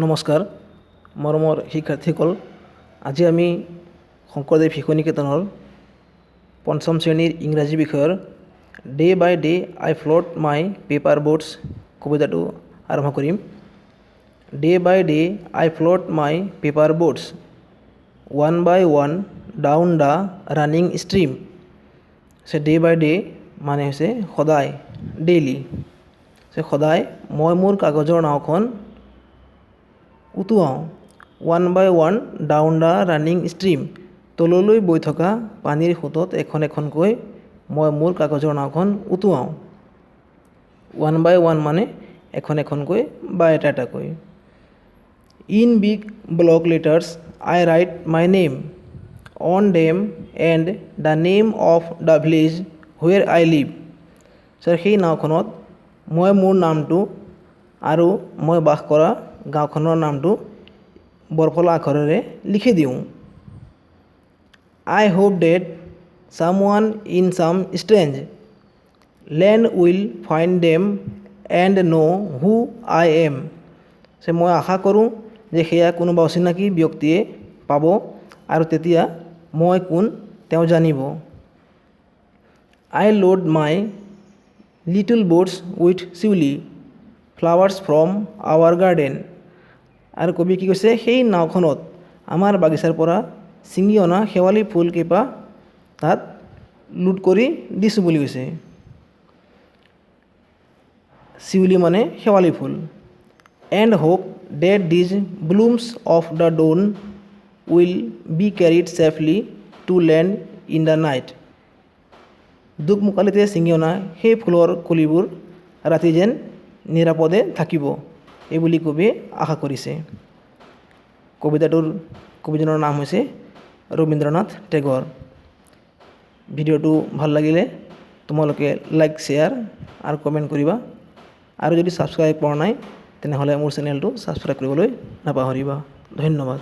নমস্কাৰ মৰমৰ শিক্ষাৰ্থীসকল আজি আমি শংকৰদেৱ শিশু নিকেতনৰ পঞ্চম শ্ৰেণীৰ ইংৰাজী বিষয়ৰ day by day I float my paper boats কবিতাটো আৰম্ভ কৰিম। Day by day I float my paper boats one by one down the running stream. Day by day মানে হৈছে সদায়, ডেইলি। সদায় মই মোৰ কাগজৰ নাওখন উটুৱাওঁ। One by one down the running stream, তললৈ বৈ থকা পানীৰ সোঁতত এখন এখনকৈ মই মোৰ কাগজৰ নাওখন উটুৱাওঁ। ওৱান বাই ওৱান মানে এখন এখনকৈ বা এটা এটাকৈ। In big block letters I write my name on them and the name of the village where I live. সেই নাওখনত মই মোৰ নামটো আৰু মই বাস কৰা গাঁওখনৰ নামটো বৰফলা আখৰেৰে লিখি দিওঁ। I hope that someone in some strange land will find them and know' who I am. মই আশা কৰোঁ যে সেয়া কোনোবা অচিনাকি ব্যক্তিয়ে পাব আৰু তেতিয়া মই কোন তেওঁ জানিব। I load my little boats with shiuli flowers from our garden. আৰু কবি কি কৈছে, সেই নাওখনত আমাৰ বাগিচাৰ পৰা ছিঙি অনা শেৱালি ফুলকেইপা তাত লোড কৰি দিছোঁ বুলি কৈছে। চিউলি মানে শেৱালি ফুল। And hope that these blooms of the dawn will be carried safely to land in the night. দুকমুকালিতে ছিঙি অনা সেই ফুলৰ কলিবোৰ ৰাতি যেন নিৰাপদে থাকিব, এইবুলি কবিয়ে আশা কৰিছে। কবিজনৰ নাম হৈছে ৰবীন্দ্ৰনাথ টেগৰ। ভিডিঅ'টো ভাল লাগিলে তোমালোকে লাইক, শ্বেয়াৰ আৰু কমেণ্ট কৰিবা। আৰু যদি ছাবস্ক্ৰাইব কৰা নাই তেনেহ'লে মোৰ চেনেলটো ছাবস্ক্ৰাইব কৰিবলৈ নাপাহৰিবা। ধন্যবাদ।